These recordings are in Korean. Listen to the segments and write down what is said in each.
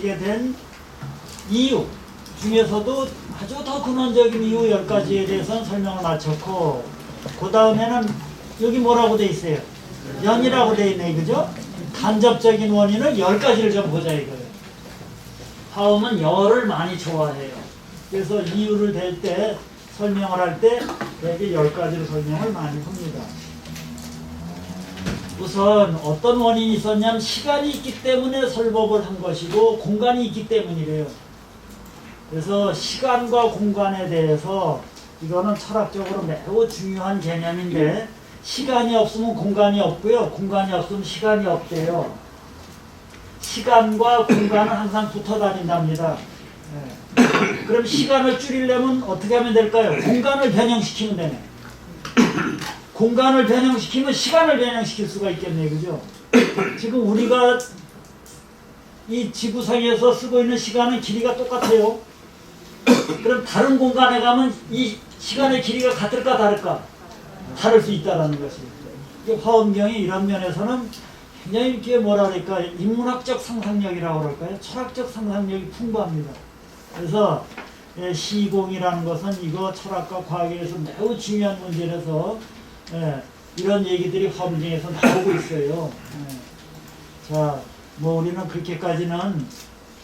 있게 된 이유 중에서도 아주 더 근원적인 이유 10가지에 대해서는 설명을 마쳤고, 그 다음에는 여기 뭐라고 돼 있어요? 연이라고 돼 있네, 그죠? 간접적인 원인을 10가지를 좀 보자 이거예요. 화음은 열을 많이 좋아해요. 그래서 이유를 댈 때, 설명을 할 때 되게 10가지로 설명을 많이 합니다. 우선 어떤 원인이 있었냐면 시간이 있기 때문에 설법을 한 것이고 공간이 있기 때문이래요. 그래서 시간과 공간에 대해서 이거는 철학적으로 매우 중요한 개념인데, 시간이 없으면 공간이 없고요, 공간이 없으면 시간이 없대요. 시간과 공간은 항상 붙어 다닌답니다. 네. 그럼 시간을 줄이려면 어떻게 하면 될까요? 공간을 변형시키면 되네. 공간을 변형시키면 시간을 변형시킬 수가 있겠네요, 그죠? 지금 우리가 이 지구상에서 쓰고 있는 시간은 길이가 똑같아요. 그럼 다른 공간에 가면 이 시간의 길이가 같을까 다를까? 다를 수 있다는 것이. 화엄경이 이런 면에서는 굉장히 이렇게 뭐라 그럴까, 인문학적 상상력이라고 그럴까요? 철학적 상상력이 풍부합니다. 그래서 시공이라는 것은 이거 철학과 과학에서 매우 중요한 문제라서 이런 얘기들이 화엄경에서 나오고 있어요. 자, 뭐 우리는 그렇게까지는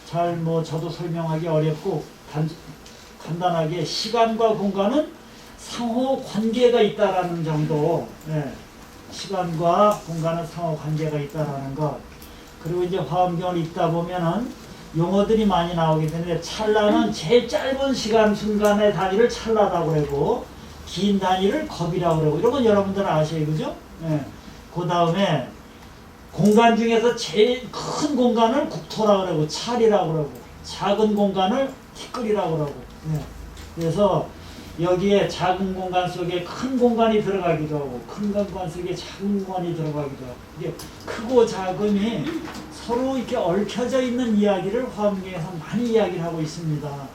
잘 저도 설명하기 어렵고, 간단하게 시간과 공간은 상호 관계가 있다라는 정도, 시간과 공간은 상호 관계가 있다라는 것. 그리고 이제 화엄경을 읽다 보면은 용어들이 많이 나오게 되는데, 찰나는 제일 짧은 시간 순간의 단위를 찰나라고 그러고, 긴 단위를 겁이라고 그러고, 이런 건 여러분들은 아셔요, 그죠? 그 다음에 공간 중에서 제일 큰 공간을 국토라고 그러고, 찰이라고 그러고, 작은 공간을 티끌이라고 그러고. 그래서 여기에 작은 공간 속에 큰 공간이 들어가기도 하고, 큰 공간 속에 작은 공간이 들어가기도 하고, 이게 크고 작음이 서로 이렇게 얽혀져 있는 이야기를 화엄경에서 많이 이야기를 하고 있습니다.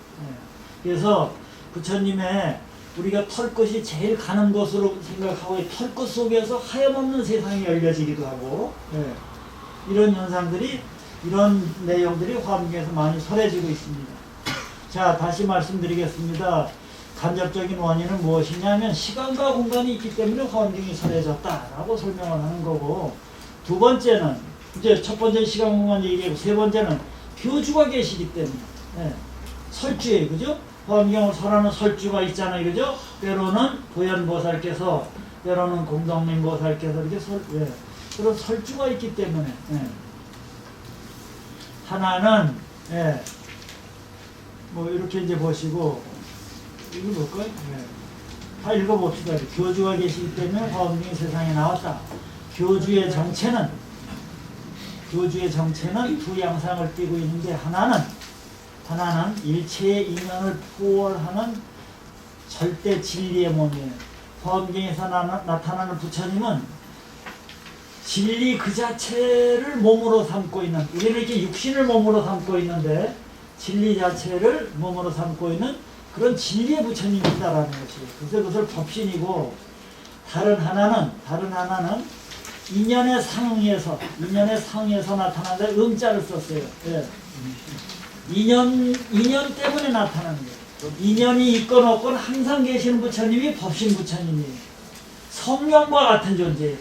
그래서 부처님의 우리가 털끝이 제일 가는 곳으로 생각하고, 털끝 속에서 하염없는 세상이 열려지기도 하고, 이런 현상들이, 이런 내용들이 화엄경에서 많이 설해지고 있습니다. 자, 다시 말씀드리겠습니다. 간접적인 원인은 무엇이냐면 시간과 공간이 있기 때문에 화엄경이 설해졌다라고 설명을 하는 거고, 두 번째는 이제 첫 번째는 시간 공간 얘기하고, 세 번째는 교주가 계시기 때문에, 설주예요, 그죠? 화엄경을 설하는 설주가 있잖아요, 그죠? 때로는 보현보살께서, 때로는 공덕님보살께서 이렇게 그런 설주가 있기 때문에, 하나는 뭐 이렇게 이제 보시고, 이거 볼까요? 다 읽어봅시다. 교주가 계시기 때문에 화엄경이 세상에 나왔다. 교주의 정체는 두 양상을 띠고 있는데, 하나는 일체의 인연을 포월하는 절대 진리의 몸이에요. 화엄경에서 나타나는 부처님은 진리 그 자체를 몸으로 삼고 있는, 우리는 이렇게 육신을 몸으로 삼고 있는데 진리 자체를 몸으로 삼고 있는 그런 진리의 부처님이 있다라는 것이에요. 그래서 그것을 법신이고, 다른 하나는 인연의 상응에서 나타난다. 음자를 썼어요. 인연 때문에 나타나는 거예요. 인연이 있건 없건 항상 계시는 부처님이 법신 부처님이에요. 성령과 같은 존재예요.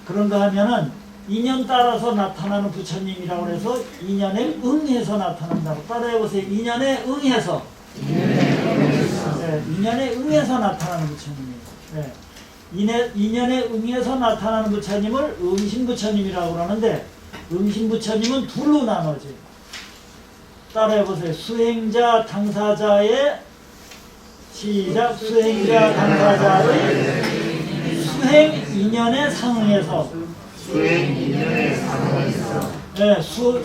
그런가 하면은 인연 따라서 나타나는 부처님이라고 해서 인연에 응해서 나타난다고. 따라해보세요. 인연에 응해서 나타나는 부처님이에요. 인연에 응해서 나타나는 부처님을 응신부처님이라고 그러는데, 응신부처님은 둘로 나눠져요. 따라해보세요. 수행자 당사자의 시작. 수행자 당사자의 수행 인연에 상응해서,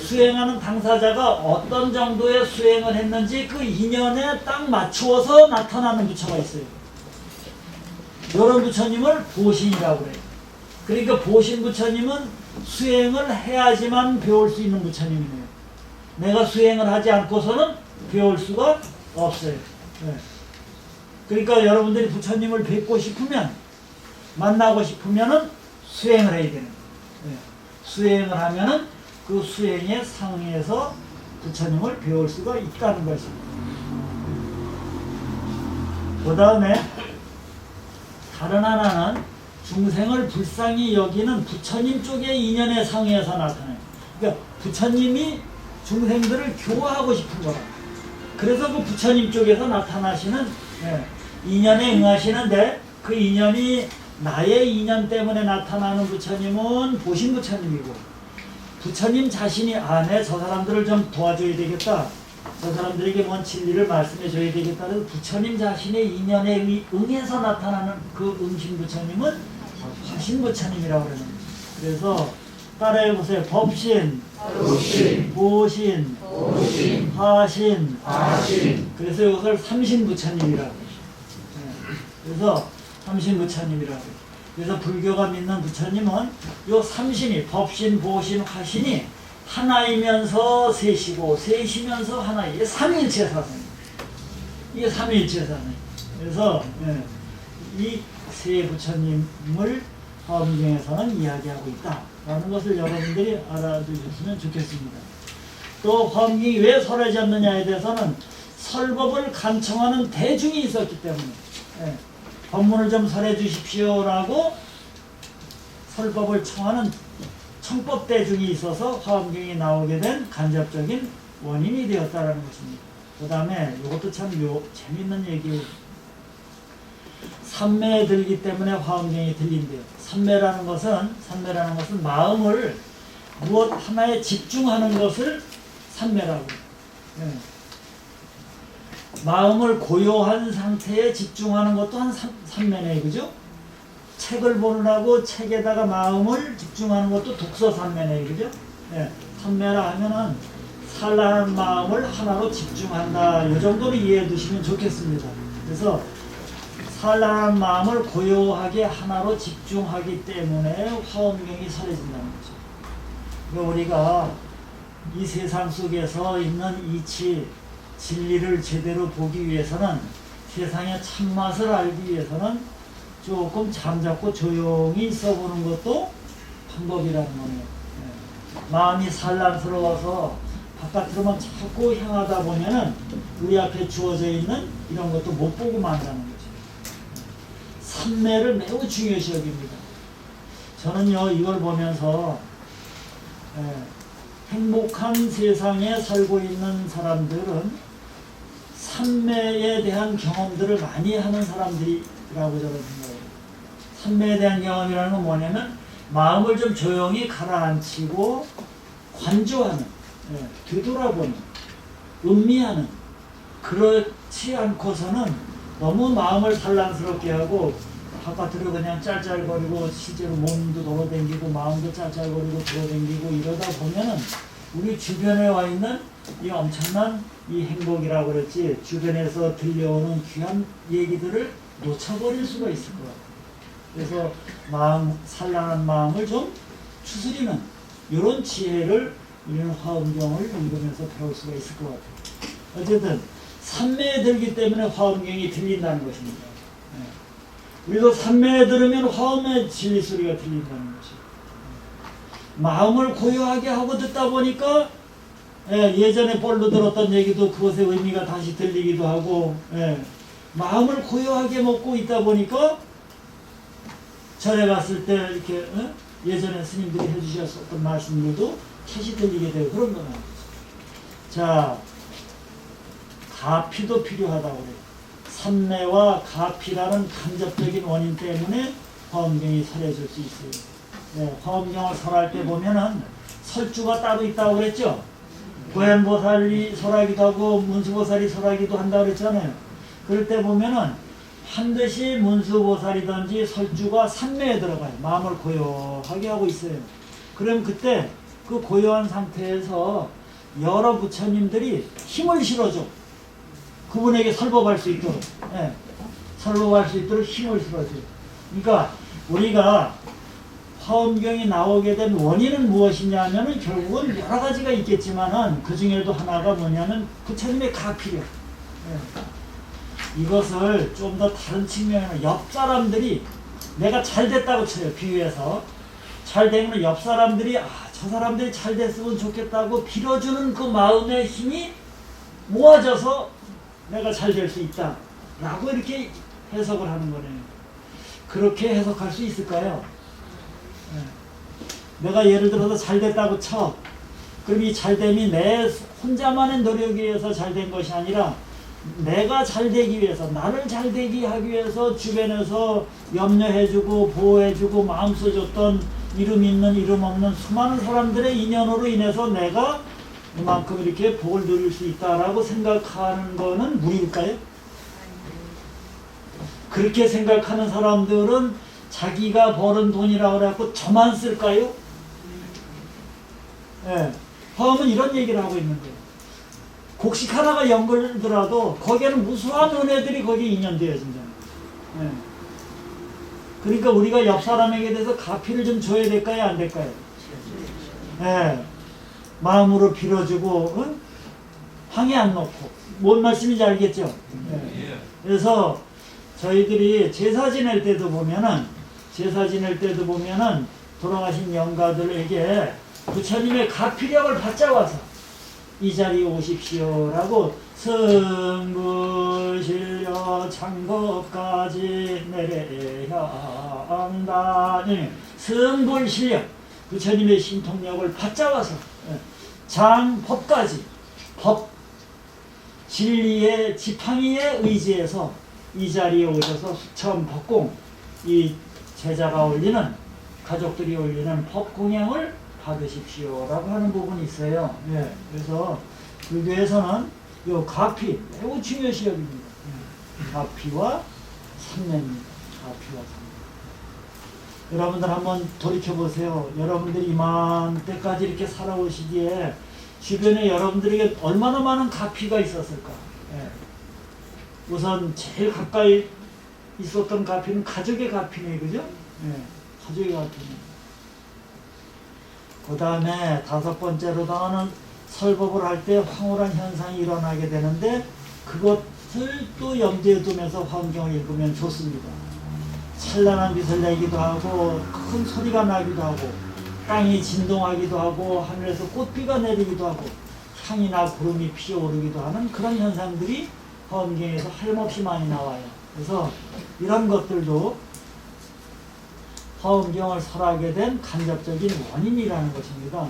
수행하는 당사자가 어떤 정도의 수행을 했는지 그 인연에 딱 맞추어서 나타나는 부처가 있어요. 이런 부처님을 보신이라고 그래요. 그러니까 보신 부처님은 수행을 해야지만 배울 수 있는 부처님이에요. 내가 수행을 하지 않고서는 배울 수가 없어요. 그러니까 여러분들이 부처님을 뵙고 싶으면, 만나고 싶으면은 수행을 해야 되는 거예요. 수행을 하면은 그 수행에 상해서 부처님을 배울 수가 있다는 것입니다. 그 다음에 다른 하나는 중생을 불쌍히 여기는 부처님 쪽의 인연에 상해서 나타나요. 그러니까 부처님이 중생들을 교화하고 싶은 거라. 그래서 그 부처님 쪽에서 나타나시는 인연에 응하시는데, 그 인연이 나의 인연 때문에 나타나는 부처님은 보신 부처님이고, 부처님 자신이 내 저 사람들을 좀 도와줘야 되겠다, 저 사람들에게 뭔 진리를 말씀해 줘야 되겠다, 그래서 부처님 자신의 인연에 응해서 나타나는 그 응신 부처님은 화신 부처님이라고 그러는 거죠. 그래서 따라해 보세요. 법신, 보신, 화신. 그래서 이것을 삼신 부처님이라고 그러죠. 그래서 삼신 부처님이라고 그러죠. 그래서 불교가 믿는 부처님은 요 삼신이 법신, 보신, 화신이 하나이면서 셋이고 셋이면서 하나, 이게 삼일체 사상입니다. 이게 삼일체 사상. 그래서 이 세 부처님을 화엄경에서는 이야기하고 있다라는 것을 여러분들이 알아두셨으면 좋겠습니다. 또 화엄경이 왜 설해졌느냐에 대해서는 설법을 간청하는 대중이 있었기 때문에 법문을 좀 설해 주십시오라고 설법을 청하는 청법 대중이 있어서 화엄경이 나오게 된 간접적인 원인이 되었다는 것입니다. 그 다음에 이것도 참 재밌는 얘기예요. 삼매에 들기 때문에 화엄경이 들린대요. 삼매라는 것은 마음을 무엇 하나에 집중하는 것을 삼매라고 해요. 마음을 고요한 상태에 집중하는 것도 한 삼매네, 그죠? 책을 보느라고 책에다가 마음을 집중하는 것도 독서 삼매네, 그죠? 삼매라 하면은 산란한 마음을 하나로 집중한다, 이 정도로 이해해 두시면 좋겠습니다. 그래서 산란한 마음을 고요하게 하나로 집중하기 때문에 화엄경이 설해진다는 거죠. 그러니까 우리가 이 세상 속에서 있는 이치, 진리를 제대로 보기 위해서는, 세상의 참맛을 알기 위해서는 조금 잠잡고 조용히 있어보는 것도 방법이라는 거네요. 마음이 산란스러워서 바깥으로만 자꾸 향하다 보면은 우리 앞에 주어져 있는 이런 것도 못 보고 만다는 거죠. 삼매를 매우 중요시 여깁니다. 저는요, 이걸 보면서 행복한 세상에 살고 있는 사람들은 삼매에 대한 경험들을 많이 하는 사람들이라고 저는 생각해요. 삼매에 대한 경험이라는 건 뭐냐면 마음을 좀 조용히 가라앉히고 관조하는, 되돌아보는, 음미하는, 그렇지 않고서는 너무 마음을 산란스럽게 하고 바깥으로 그냥 짤짤거리고 실제로 몸도 돌아다니고 마음도 짤짤거리고 돌아다니고 이러다 보면은 우리 주변에 와 있는 이 엄청난 이 행복이라고 그랬지, 주변에서 들려오는 귀한 얘기들을 놓쳐버릴 수가 있을 것 같아요. 그래서 산란한 마음을 좀 추스리는 이런 지혜를 우리는 화엄경을 읽으면서 배울 수가 있을 것 같아요. 어쨌든 삼매에 들기 때문에 화엄경이 들린다는 것입니다. 우리도 삼매에 들으면 화엄의 진리 소리가 들린다는 것이에요. 마음을 고요하게 하고 듣다 보니까 예전에 뻘로 들었던 얘기도 그것의 의미가 다시 들리기도 하고, 마음을 고요하게 먹고 있다 보니까 절에 갔을 때 이렇게 예전에 스님들이 해주셨었던 말씀들도 다시 들리게 되고 그런 거는. 자, 가피도 필요하다고 그래요. 삼매와 가피라는 간접적인 원인 때문에 화엄경이 설해질 수 있어요. 화엄경을 설할 때 보면은 설주가 따로 있다고 그랬죠. 고현보살이 설하기도 하고 문수보살이 설하기도 한다고 그랬잖아요. 그럴 때 보면은 반드시 문수보살이든지 설주가 삼매에 들어가요. 마음을 고요하게 하고 있어요. 그럼 그때 그 고요한 상태에서 여러 부처님들이 힘을 실어줘. 그분에게 설법할 수 있도록, 설법할 수 있도록 힘을 실어줘요. 그러니까 우리가 화엄경이 나오게 된 원인은 무엇이냐 하면은 결국은 여러 가지가 있겠지만은 그 중에도 하나가 뭐냐면 부처님의 가피력. 이것을 좀 더 다른 측면에는 옆 사람들이 내가 잘 됐다고 쳐요. 비유해서 잘 되면 옆 사람들이 저 사람들이 잘 됐으면 좋겠다고 빌어주는 그 마음의 힘이 모아져서 내가 잘 될 수 있다 라고 이렇게 해석을 하는 거네요. 그렇게 해석할 수 있을까요? 내가 예를 들어서 잘 됐다고 쳐. 그럼 이 잘됨이 내 혼자만의 노력에 의해서 잘 된 것이 아니라 내가 잘 되기 위해서, 나를 잘 되게 하기 위해서 주변에서 염려해주고 보호해주고 마음써 줬던 이름 있는 이름 없는 수많은 사람들의 인연으로 인해서 내가 이만큼 이렇게 복을 누릴 수 있다라고 생각하는 거는 무리일까요? 그렇게 생각하는 사람들은 자기가 버는 돈이라고 해갖고 저만 쓸까요? 예. 화엄은 이런 얘기를 하고 있는 거예요. 곡식 하나가 연결되더라도 거기에는 무수한 은혜들이 거기에 인연되어진다는 거예요. 예. 그러니까 우리가 옆 사람에게 대해서 가피를 좀 줘야 될까요? 안 될까요? 예. 마음으로 빌어주고, 응? 항해 안 놓고. 뭔 말씀인지 알겠죠? 예. 그래서 저희들이 제사 지낼 때도 보면은, 돌아가신 영가들에게 부처님의 가피력을 받자와서 이 자리에 오십시오라고 승불실려 창법까지 내려향다니 승불실려 부처님의 신통력을 받자와서 장법까지 법 진리의 지팡이에 의지해서 이 자리에 오셔서 수천 법공 이 제자가 올리는 가족들이 올리는 법공양을 받으십시오라고 하는 부분이 있어요. 예. 그래서 불교에서는 이 가피 매우 중요시 여깁니다. 가피와 삼례입니다. 가피와 삼례. 여러분들 한번 돌이켜 보세요. 여러분들이 이만때까지 이렇게 살아오시기에 주변에 여러분들에게 얼마나 많은 가피가 있었을까? 예. 우선 제일 가까이 있었던 가피는 가족의 가피네, 그죠? 예. 가족의 가피네. 그 다음에 다섯 번째로다가는 설법을 할 때 황홀한 현상이 일어나게 되는데 그것을 또 염두에 두면서 환경을 읽으면 좋습니다. 찬란한 빛을 내기도 하고 큰 소리가 나기도 하고 땅이 진동하기도 하고 하늘에서 꽃비가 내리기도 하고 향이나 구름이 피어오르기도 하는 그런 현상들이 화엄경에서 하염없이 많이 나와요. 그래서 이런 것들도 화엄경을 설하게 된 간접적인 원인이라는 것입니다.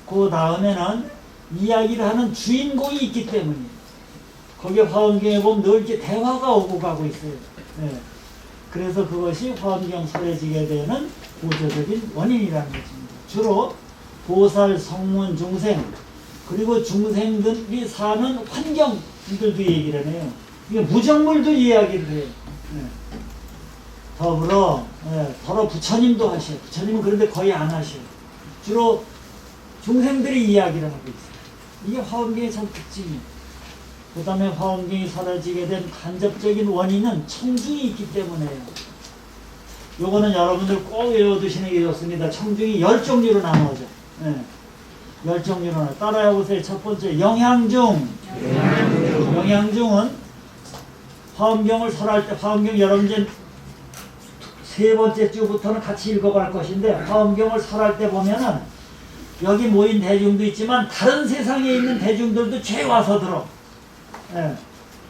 그 다음에는 이야기를 하는 주인공이 있기 때문이에요. 거기에 화엄경에 보면 늘 이렇게 대화가 오고 가고 있어요. 네. 그래서 그것이 화엄경 설해지게 되는 보조적인 원인이라는 것입니다. 주로 보살, 성문, 중생 그리고 중생들이 사는 환경들도 얘기를 해요. 이게 무정물도 이야기를 해요. 네. 더불어 부처님도 하셔요. 부처님은 그런데 거의 안 하셔요. 주로 중생들이 이야기를 하고 있어요. 이게 화엄경의 참 특징이에요. 그 다음에 화엄경이 사라지게 된 간접적인 원인은 청중이 있기 때문에요. 요거는 여러분들 꼭 외워두시는 게 좋습니다. 청중이 10종류로 나누어져. 네. 10종류로 나눠. 따라해 보세요. 첫 번째 영향중. 영향중은 화엄경을 설할 때 화엄경 여러분 이제 세 번째 주부터는 같이 읽어갈 것인데 화엄경을 설할 때 보면은 여기 모인 대중도 있지만 다른 세상에 있는 대중들도 죄 와서 들어. 예.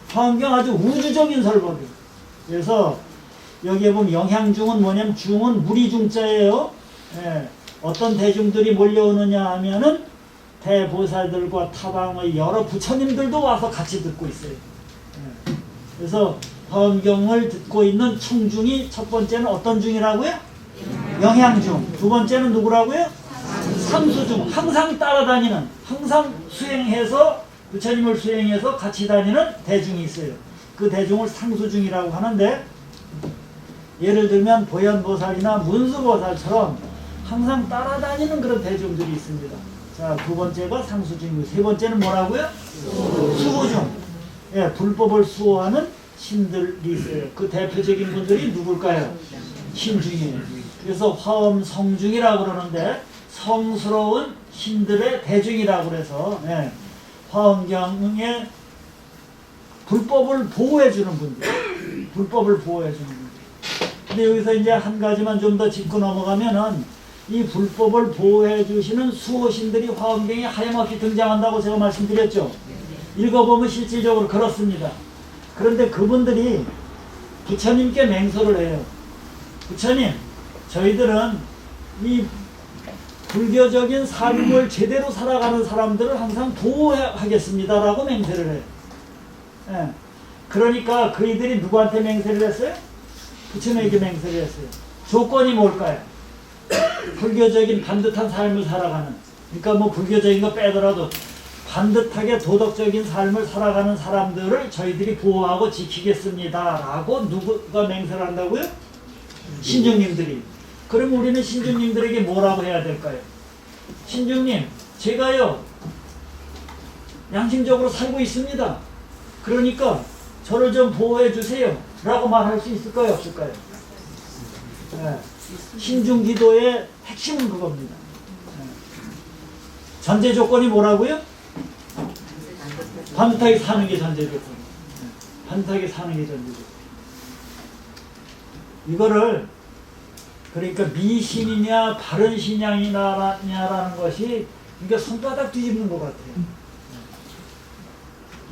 화엄경 아주 우주적인 설법이에요. 그래서 여기에 보면 영향중은 뭐냐면 중은 무리중자예요. 예. 어떤 대중들이 몰려오느냐 하면은 대보살들과 타방의 여러 부처님들도 와서 같이 듣고 있어요. 예. 그래서 화엄경을 듣고 있는 청중이 첫 번째는 어떤 중이라고요? 영향중. 두 번째는 누구라고요? 삼수중. 항상 따라다니는, 항상 수행해서 부처님을 수행해서 같이 다니는 대중이 있어요. 그 대중을 상수중이라고 하는데 예를 들면 보현보살이나 문수보살처럼 항상 따라다니는 그런 대중들이 있습니다. 자, 두 번째가 상수중이고 세 번째는 뭐라고요? 수호중. 예, 불법을 수호하는 신들이 있어요. 그 대표적인 분들이 누굴까요? 신중이에요. 그래서 화엄 성중이라고 그러는데 성스러운 신들의 대중이라고 그래서 예, 화엄경의 불법을 보호해주는 분들, 불법을 보호해주는 분들. 근데 여기서 이제 한 가지만 좀 더 짚고 넘어가면은 이 불법을 보호해 주시는 수호신들이 화엄경에 하염없이 등장한다고 제가 말씀드렸죠. 읽어보면 실질적으로 그렇습니다. 그런데 그분들이 부처님께 맹세를 해요. 부처님, 저희들은 이 불교적인 삶을 제대로 살아가는 사람들을 항상 보호하겠습니다라고 맹세를 해요. 예. 그러니까 그이들이 누구한테 맹세를 했어요? 부처님에게 맹세를 했어요. 조건이 뭘까요? 불교적인 반듯한 삶을 살아가는, 그러니까 뭐 불교적인 거 빼더라도 반듯하게 도덕적인 삶을 살아가는 사람들을 저희들이 보호하고 지키겠습니다 라고 누구가 맹세를 한다고요? 신중님들이. 그럼 우리는 신중님들에게 뭐라고 해야 될까요? 신중님, 제가요 양심적으로 살고 있습니다. 그러니까 저를 좀 보호해 주세요 라고 말할 수 있을까요? 없을까요? 네. 신중기도의 핵심은 그겁니다. 네. 전제 조건이 뭐라고요? 반듯하게 사는 게 전제 조건. 네. 반듯하게 사는 게 전제 조건. 이거를 그러니까 미신이냐 바른 신앙이냐라는 것이 그러니까 손바닥 뒤집는 것 같아요.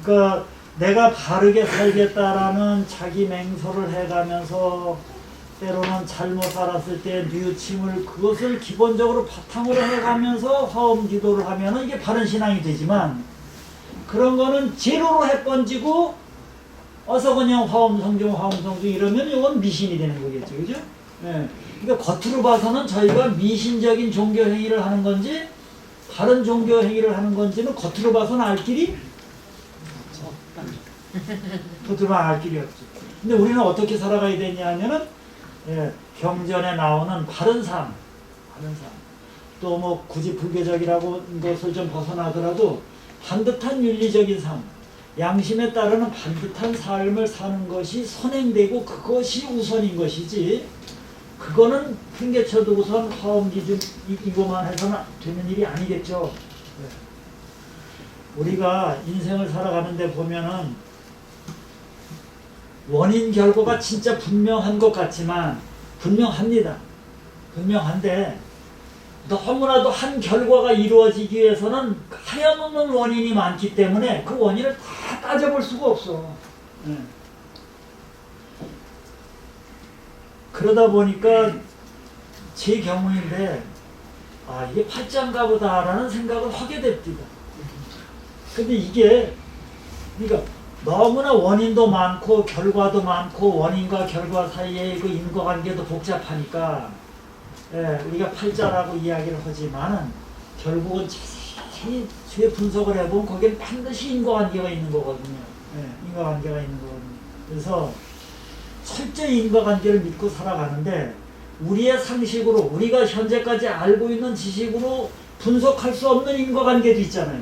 그러니까 내가 바르게 살겠다라는 자기 맹서를 해가면서 때로는 잘못 살았을 때 뉘우침을 그것을 기본적으로 바탕으로 해가면서 화엄 기도를 하면은 이게 바른 신앙이 되지만 그런 거는 제로로 해번지고 어서 그냥 화엄 성중 이러면 이건 미신이 되는 거겠죠, 그죠? 예. 그러니까 겉으로 봐서는 저희가 미신적인 종교 행위를 하는 건지 바른 종교 행위를 하는 건지는 겉으로 봐서는 알 길이 겉으로만 알 길이 없죠. 근데 우리는 어떻게 살아가야 되냐 하면은 예, 경전에 나오는 바른 삶, 또 뭐 굳이 불교적이라고 것을 좀 벗어나더라도 반듯한 윤리적인 삶, 양심에 따르는 반듯한 삶을 사는 것이 선행되고 그것이 우선인 것이지 그거는 팽개쳐두고선 화엄 기준 이거만 해서는 되는 일이 아니겠죠. 네. 우리가 인생을 살아가는데 보면은 원인 결과가 진짜 분명한 것 같지만 분명합니다. 분명한데 너무나도 한 결과가 이루어지기 위해서는 하염없는 원인이 많기 때문에 그 원인을 다 따져볼 수가 없어. 네. 그러다 보니까 제 경우인데 아 이게 팔자인가 보다라는 생각을 하게 됩니다. 근데 이게 그러니까 너무나 원인도 많고 결과도 많고 원인과 결과 사이에 그 인과관계도 복잡하니까 예, 우리가 팔자라고 이야기를 하지만은 결국은 자세히 분석을 해보면 거기에 반드시 인과관계가 있는 거거든요. 예, 인과관계가 있는 거거든요. 그래서 철저히 인과관계를 믿고 살아가는데 우리의 상식으로 우리가 현재까지 알고 있는 지식으로 분석할 수 없는 인과관계도 있잖아요.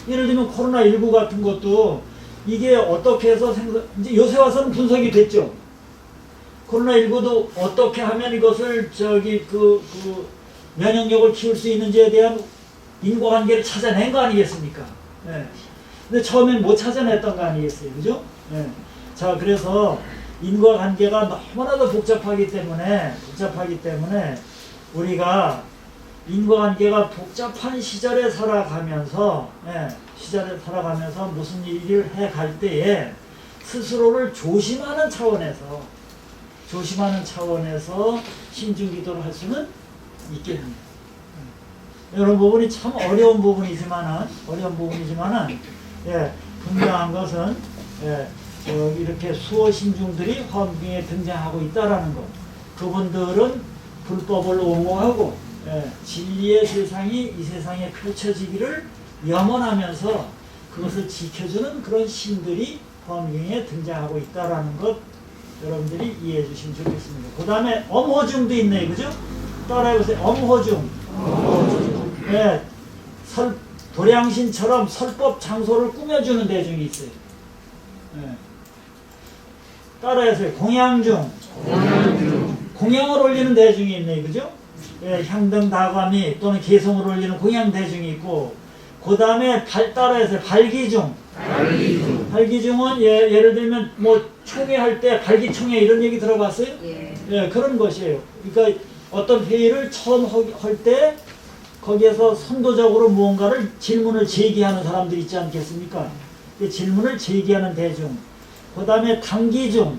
예를 들면 코로나19 같은 것도 이게 어떻게 해서 이제 요새 와서는 분석이 됐죠. 코로나19도 어떻게 하면 이것을 면역력을 키울 수 있는지에 대한 인과관계를 찾아낸 거 아니겠습니까? 네. 근데 처음엔 못 찾아냈던 거 아니겠어요, 그죠? 네. 자, 그래서 인과관계가 너무나도 복잡하기 때문에 우리가 인과관계가 복잡한 시절에 살아가면서 무슨 일을 해갈 때에 스스로를 조심하는 차원에서 신중기도를 할 수는 있겠습니다. 이런 부분이 참 어려운 부분이지만은 분명한 것은 이렇게 수호신중들이 화엄경에 등장하고 있다라는 것. 그분들은 불법을 옹호하고 진리의 세상이 이 세상에 펼쳐지기를 염원하면서 그것을 지켜주는 그런 신들이 화엄경에 등장하고 있다라는 것 여러분들이 이해해 주시면 좋겠습니다. 그 다음에 엄호중도 있네요. 그죠? 따라해보세요. 엄호중. 네, 도량신처럼 설법 장소를 꾸며주는 대중이 있어요. 네. 따라해보세요. 공양중. 공양을 올리는 대중이 있네요. 그죠? 예, 향등 다과미 또는 개성을 올리는 공양 대중이 있고 그 다음에 따라해서 발기중. 발기중은 예를 들면 뭐 총회할 때 발기총회 이런 얘기 들어봤어요? 예, 그런 것이에요. 그러니까 어떤 회의를 처음 할 때 거기에서 선도적으로 무언가를 질문을 제기하는 사람들이 있지 않겠습니까? 그 질문을 제기하는 대중. 그 다음에 당기중.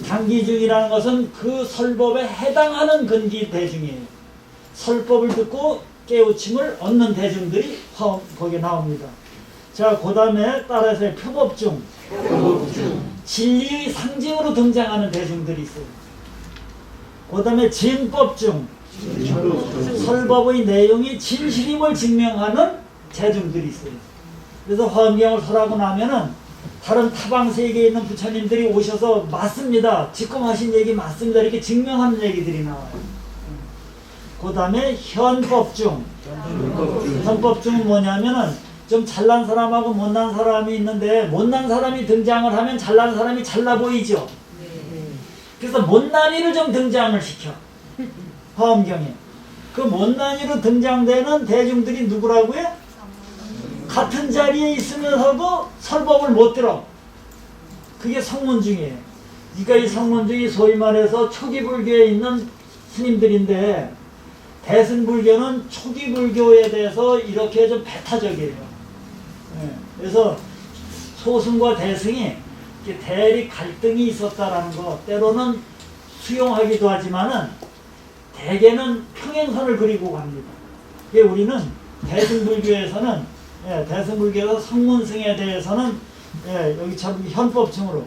당기중이라는 것은 그 설법에 해당하는 근기 대중이에요. 설법을 듣고 깨우침을 얻는 대중들이 거기에 나옵니다. 자, 그 다음에 따라서 표법중. 진리의 상징으로 등장하는 대중들이 있어요. 그 다음에 진법중. 설법의 내용이 진실임을 증명하는 대중들이 있어요. 그래서 화엄경을 설하고 나면은 다른 타방 세계에 있는 부처님들이 오셔서 맞습니다. 지금 하신 얘기 맞습니다. 이렇게 증명하는 얘기들이 나와요. 그 다음에 현법중. 현법중은 뭐냐면은 좀 잘난 사람하고 못난 사람이 있는데 못난 사람이 등장을 하면 잘난 사람이 잘나 보이죠. 그래서 못난이를 좀 등장을 시켜. 화엄경에. 그 못난이로 등장되는 대중들이 누구라고요? 같은 자리에 있으면서도 설법을 못 들어. 그게 성문중이에요. 그러니까 이 성문중이 소위 말해서 초기 불교에 있는 스님들인데 대승불교는 초기 불교에 대해서 이렇게 좀 배타적이에요. 그래서 소승과 대승이 대립 갈등이 있었다라는 거, 때로는 수용하기도 하지만은 대개는 평행선을 그리고 갑니다. 우리는 대승불교에서는 대승불교에서 성문승에 대해서는 여기처럼 현법층으로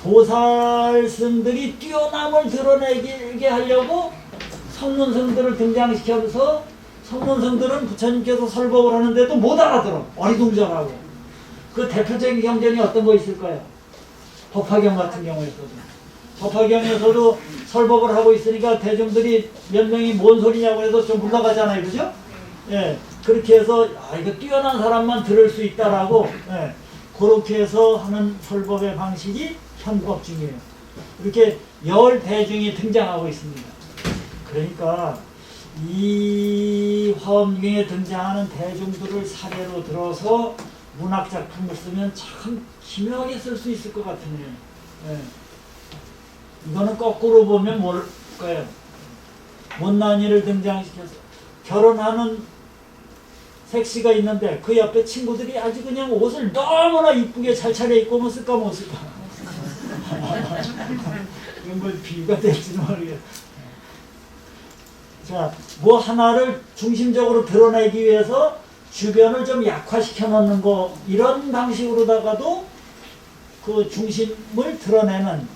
보살승들이 뛰어남을 드러내게 하려고 성문승들을 등장시켜서 성문승들은 부처님께서 설법을 하는데도 못 알아들어. 어리둥절하고. 그 대표적인 경전이 어떤 거 있을까요? 법화경 같은 경우에서도. 법화경에서도 설법을 하고 있으니까 대중들이 몇 명이 뭔 소리냐고 해서 좀 물러가잖아요. 그죠? 예. 그렇게 해서 이거 뛰어난 사람만 들을 수 있다라고 그렇게 해서 하는 설법의 방식이 현법중이에요. 이렇게 열 대중이 등장하고 있습니다. 그러니까 이 화엄경에 등장하는 대중들을 사례로 들어서 문학작품을 쓰면 참 기묘하게 쓸 수 있을 것 같으네요. 이거는 거꾸로 보면 뭘까요? 못난이를 등장시켜서 결혼하는 색시가 있는데 그 옆에 친구들이 아주 그냥 옷을 너무나 이쁘게 잘 차려입고 뭐 쓸까 못 쓸까. 이건 뭐 비유가 될지는 모르겠어요. 자, 뭐 하나를 중심적으로 드러내기 위해서 주변을 좀 약화시켜 놓는 거, 이런 방식으로다가도 그 중심을 드러내는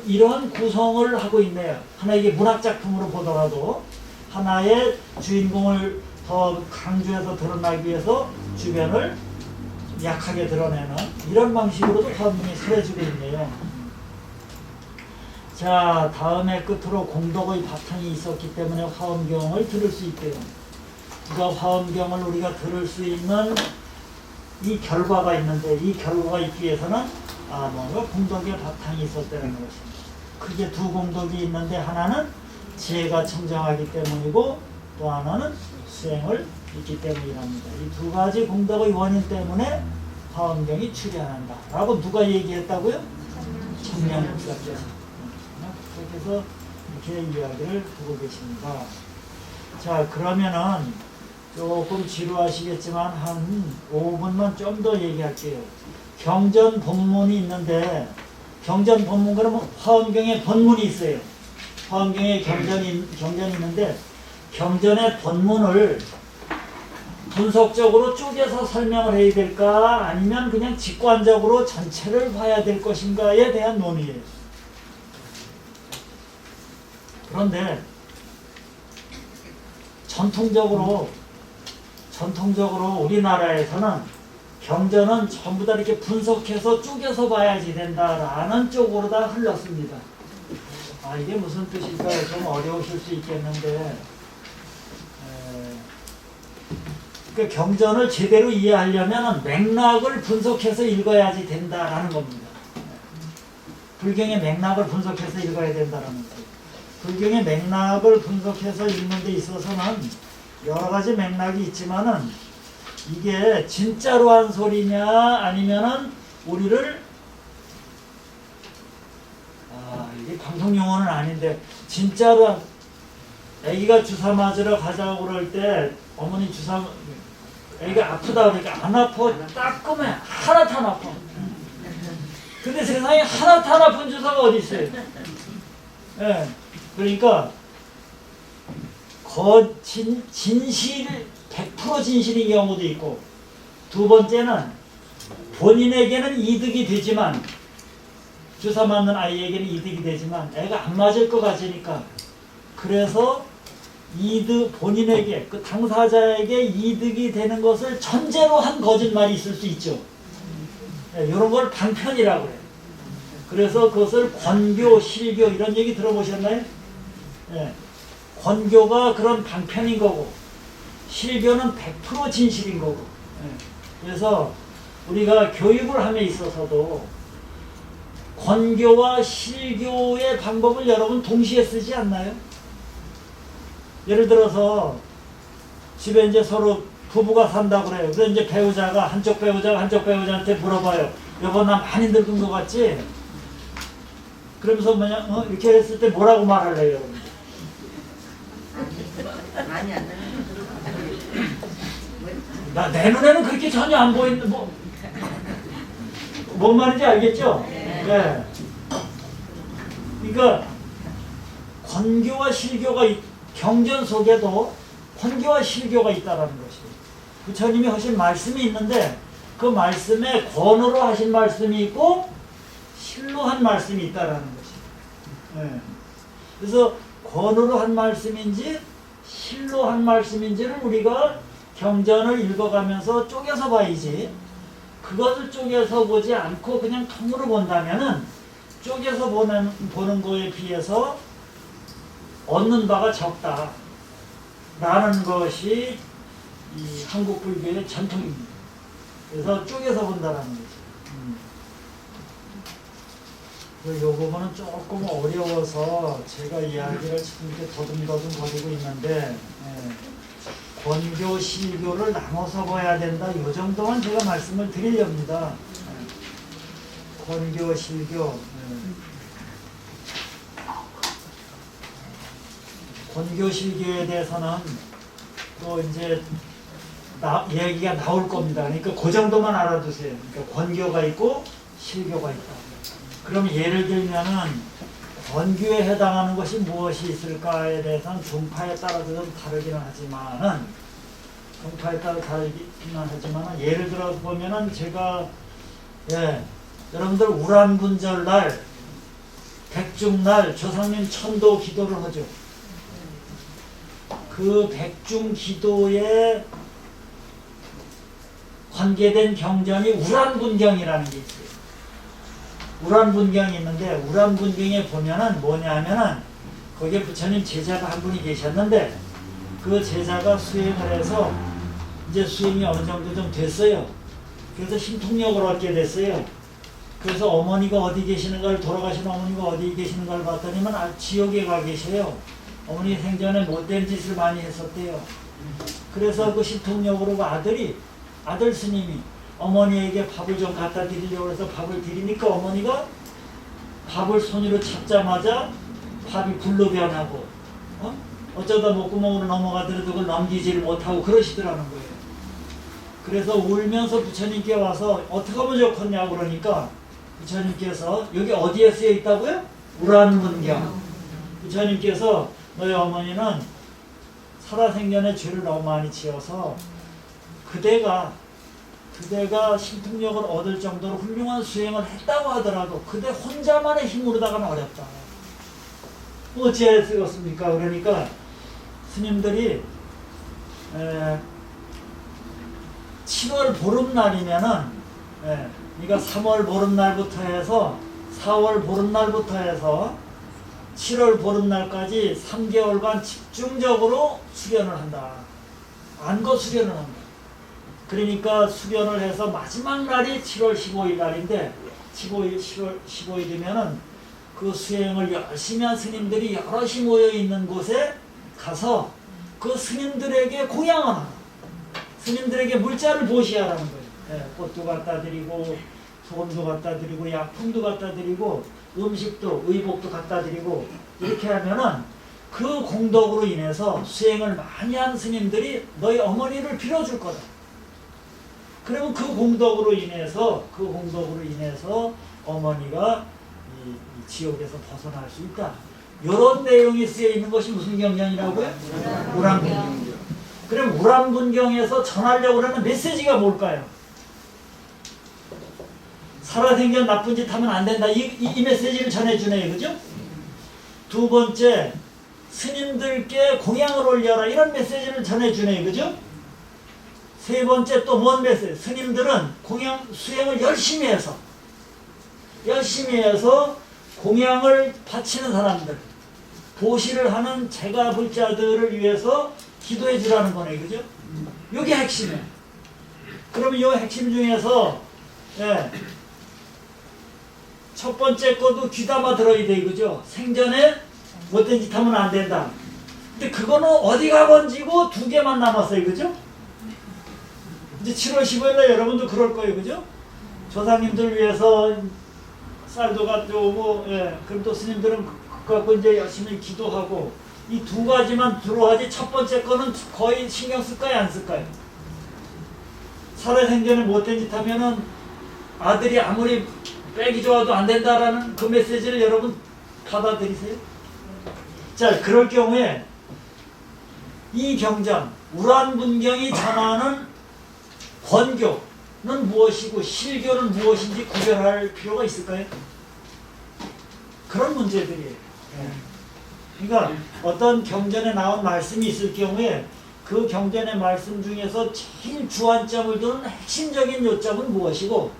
이러한 구성을 하고 있네요. 하나 이게 문학작품으로 보더라도 하나의 주인공을 더 강조해서 드러나기 위해서 주변을 약하게 드러내는 이런 방식으로도 화엄경이 설해지고 있네요. 자, 다음에 끝으로 공덕의 바탕이 있었기 때문에 화엄경을 들을 수 있대요. 그러니까 화엄경을 우리가 들을 수 있는 이 결과가 있는데 이 결과가 있기 위해서는 뭔가 공덕의 바탕이 있었다는 것입니다. 크게 두 공덕이 있는데 하나는 지혜가 청정하기 때문이고 또 하나는 수행을 있기 때문이랍니다. 이 두 가지 공덕의 원인 때문에 화엄경이 출현한다 라고 누가 얘기했다고요? 천명국사께서. 그래서 이렇게 이야기를 하고 계십니다. 자, 그러면은 조금 지루하시겠지만 한 5분만 좀 더 얘기할게요. 경전 본문이 있는데 경전 본문 그러면 화엄경에 본문이 있어요. 화엄경에 경전이 있는데 경전의 본문을 분석적으로 쪼개서 설명을 해야 될까 아니면 그냥 직관적으로 전체를 봐야 될 것인가에 대한 논의예요. 그런데 전통적으로 우리나라에서는 경전은 전부 다 이렇게 분석해서 쪼개서 봐야지 된다라는 쪽으로 다 흘렀습니다. 이게 무슨 뜻일까요? 좀 어려우실 수 있겠는데 그러니까 경전을 제대로 이해하려면 맥락을 분석해서 읽어야지 된다라는 겁니다. 불경의 맥락을 분석해서 읽어야 된다는 거예요. 불경의 맥락을 분석해서 읽는 데 있어서는 여러 가지 맥락이 있지만은 이게 진짜로 한 소리냐 아니면은 우리를 이게 방송 용어는 아닌데 진짜로 아기가 주사 맞으러 가자고 그럴 때 어머니 주사 아기가 아프다 그러니까 안 아파 따끔해 하나도 안 아파. 근데 세상에 하나도 안 아픈 주사가 어디 있어요? 예. 그러니까 진실 100% 진실인 경우도 있고 두 번째는 본인에게는 이득이 되지만 주사 맞는 아이에게는 이득이 되지만 애가 안 맞을 것 같으니까 그래서 본인에게 그 당사자에게 이득이 되는 것을 전제로 한 거짓말이 있을 수 있죠. 네, 이런 걸 방편이라고 해요. 그래서 그것을 권교, 실교 이런 얘기 들어보셨나요? 네, 권교가 그런 방편인 거고 실교는 100% 진실인 거고. 네, 그래서 우리가 교육을 함에 있어서도 권교와 실교의 방법을 여러분 동시에 쓰지 않나요? 예를 들어서 집에 이제 서로 부부가 산다고 그래요. 그래서 이제 배우자가 한쪽 배우자한테 물어봐요. 여보 나 많이 늙은 것 같지? 그러면서 뭐냐 이렇게 했을 때 뭐라고 말할래요? 많이 안 내 눈에는 그렇게 전혀 안 보이는데 뭔 말인지 알겠죠? 네. 그러니까 권교와 실교가 경전 속에도 권교와 실교가 있다라는 것이에요. 부처님이 하신 말씀이 있는데 그 말씀에 권으로 하신 말씀이 있고 실로 한 말씀이 있다라는 것이에요. 네. 그래서 권으로 한 말씀인지 실로 한 말씀인지를 우리가 경전을 읽어가면서 쪼개서 봐야지. 그것을 쪼개서 보지 않고 그냥 통으로 본다면은 쪼개서 보는 거에 비해서 얻는 바가 적다. 라는 것이 이 한국 불교의 전통입니다. 그래서 쪼개서 본다라는 거죠. 요 부분은 조금 어려워서 제가 이야기를 지금 이렇게 더듬더듬 거리고 있는데, 권교, 실교를 나눠서 봐야 된다. 이 정도만 제가 말씀을 드리렵니다. 권교, 실교. 권교, 실교에 대해서는 또 이제 얘기가 나올 겁니다. 그러니까 그 정도만 알아두세요. 그러니까 권교가 있고 실교가 있다. 그럼 예를 들면은 권교에 해당하는 것이 무엇이 있을까에 대해서는 종파에 따라서 좀 다르기는 하지만은 예를 들어 보면은 제가 여러분들 우란분절날 백중날 조상님 천도 기도를 하죠. 그 백중 기도에 관계된 경전이 우란분경이라는 게 있어요. 우란분경이 있는데 우란분경에 보면은 뭐냐면은 거기에 부처님 제자가 한 분이 계셨는데 그 제자가 수행을 해서 이제 수행이 어느 정도 좀 됐어요. 그래서 신통력을 얻게 됐어요. 그래서 어머니가 어디 계시는가를 돌아가신 어머니가 어디 계시는가를 봤더니만 지옥에 가 계셔요. 어머니 생전에 못된 짓을 많이 했었대요. 그래서 그 신통력으로 그 아들 스님이 어머니에게 밥을 좀 갖다 드리려고 해서 밥을 드리니까 어머니가 밥을 손으로 잡자마자 밥이 불로 변하고 어쩌다 목구멍으로 넘어가더라도 그걸 넘기지를 못하고 그러시더라는 거예요. 그래서 울면서 부처님께 와서 어떻게 하면 좋겠냐고 그러니까 부처님께서 여기 어디에 쓰여 있다고요? 우란분경. 부처님께서 너희 어머니는 살아생전에 죄를 너무 많이 지어서 그대가 신통력을 얻을 정도로 훌륭한 수행을 했다고 하더라도 그대 혼자만의 힘으로다가는 어렵다. 어찌해야 쓰겠습니까? 그러니까 스님들이 7월 보름날이면은 그러니까 3월 보름날부터 해서 4월 보름날부터 해서 7월 보름날까지 3개월간 집중적으로 수련을 한다. 안거 수련을 한다. 그러니까 수련을 해서 마지막 날이 7월 15일 날인데 7월 15일이면은 그 수행을 열심히 한 스님들이 여럿이 모여 있는 곳에 가서 그 스님들에게 공양을 하라. 스님들에게 물자를 보시하라는 거예요. 꽃도 갖다 드리고 소금도 갖다 드리고 약품도 갖다 드리고 음식도 의복도 갖다 드리고 이렇게 하면은 그 공덕으로 인해서 수행을 많이 한 스님들이 너희 어머니를 빌어줄 거다. 그러면 그 공덕으로 인해서 어머니가 이 지옥에서 벗어날 수 있다. 이런 내용이 쓰여 있는 것이 무슨 경전이라고요? 우람분경이죠. 그럼 우람분경에서 전하려고 하는 메시지가 뭘까요? 살아생전 나쁜 짓 하면 안 된다. 이 메시지를 전해주네요. 그죠? 두 번째, 스님들께 공양을 올려라. 이런 메시지를 전해주네요. 그죠? 세 번째 또 뭔 메시지? 스님들은 공양 수행을 열심히 해서 공양을 바치는 사람들, 보시를 하는 제가불자들을 위해서 기도해 주라는 거네. 그죠? 이게 핵심이에요. 그러면 이 핵심 중에서 첫 번째 것도 귀담아 들어야 돼. 그죠? 생전에 못된 짓 하면 안 된다. 근데 그거는 어디가 번지고 2개만 남았어요. 그죠? 이제 7월 15일날 여러분도 그럴 거예요. 그죠? 조상님들 위해서 쌀도 가져오고, 그럼 또 스님들은 그거 갖고 이제 열심히 기도하고, 이 2가지만 들어가지 첫 번째 거는 거의 신경 쓸까요? 안 쓸까요? 살아생전에 못된 짓 하면은 아들이 아무리 빼기 좋아도 안 된다라는 그 메시지를 여러분 받아들이세요? 자, 그럴 경우에 이 경전, 우란분경이 전하는 권교는 무엇이고 실교는 무엇인지 구별할 필요가 있을까요? 그런 문제들이에요. 그러니까 어떤 경전에 나온 말씀이 있을 경우에 그 경전의 말씀 중에서 제일 주안점을 두는 핵심적인 요점은 무엇이고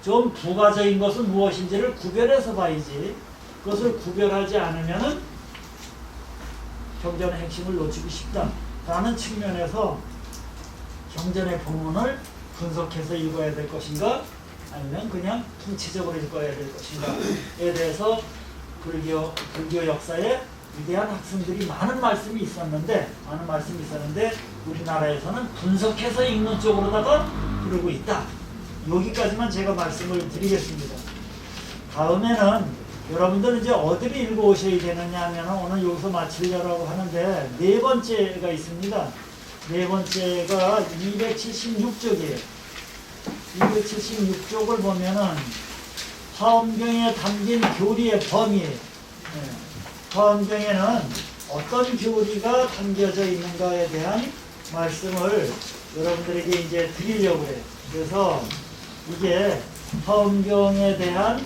좀 부가적인 것은 무엇인지를 구별해서 봐야지. 그것을 구별하지 않으면은 경전의 핵심을 놓치고 싶다라는 측면에서 경전의 본문을 분석해서 읽어야 될 것인가 아니면 그냥 통치적으로 읽어야 될 것인가에 대해서 불교 역사에 위대한 학생들이 많은 말씀이 있었는데 우리나라에서는 분석해서 읽는 쪽으로다가 흐르고 있다. 여기까지만 제가 말씀을 드리겠습니다. 다음에는 여러분들은 이제 어디를 읽어오셔야 되느냐 하면 오늘 여기서 마치려고 하는데 4번째가 있습니다. 4번째가 276쪽이에요. 276쪽을 보면은 화엄경에 담긴 교리의 범위예요. 화엄경에는 어떤 교리가 담겨져 있는가에 대한 말씀을 여러분들에게 이제 드리려고 해요. 그래서 이게 화엄경에 대한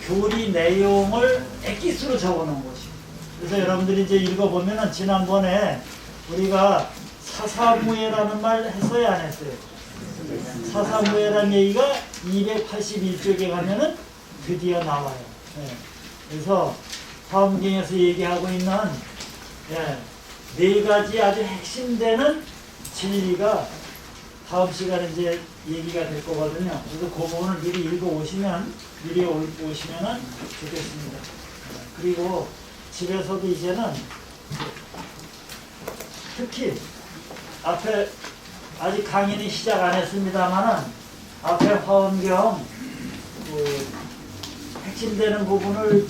교리 내용을 엑기스로 적어놓은 것이에요. 그래서 여러분들이 이제 읽어보면은 지난번에 우리가 사사무예라는 말 했어요, 안 했어요? 사사무예라는 얘기가 281쪽에 가면은 드디어 나와요. 그래서 화엄경에서 얘기하고 있는 4가지 아주 핵심되는 진리가 다음 시간에 이제 얘기가 될 거거든요. 그래서 그 부분을 미리 읽어오시면은 좋겠습니다. 그리고 집에서도 이제는 특히 앞에 아직 강의는 시작 안 했습니다만은 앞에 화엄경 핵심되는 부분을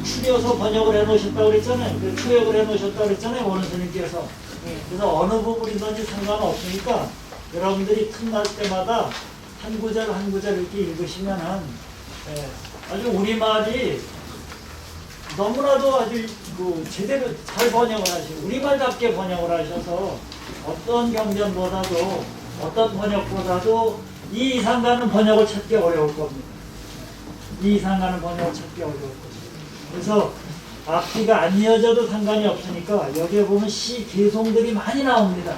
추려서 번역을 해놓으셨다고 그랬잖아요. 추역을 해놓으셨다고 그랬잖아요. 원우스님께서. 그래서 어느 부분이든지 상관없으니까 여러분들이 틈날 때마다 한 구절 한 구절 이렇게 읽으시면은 아주 우리말이 너무나도 아주 제대로 잘 번역을 하시고 우리말답게 번역을 하셔서 어떤 경전보다도 어떤 번역보다도 이 이상 가는 번역을 찾기 어려울 겁니다. 이 이상 가는 번역을 찾기 어려울 겁니다. 그래서 앞뒤가 안 이어져도 상관이 없으니까 여기에 보면 시 개송들이 많이 나옵니다.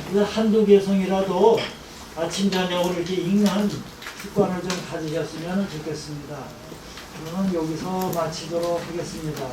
그래서 한두 개송이라도 아침 저녁으로 이렇게 읽는 습관을 좀 가지셨으면 좋겠습니다. 그러면 여기서 마치도록 하겠습니다.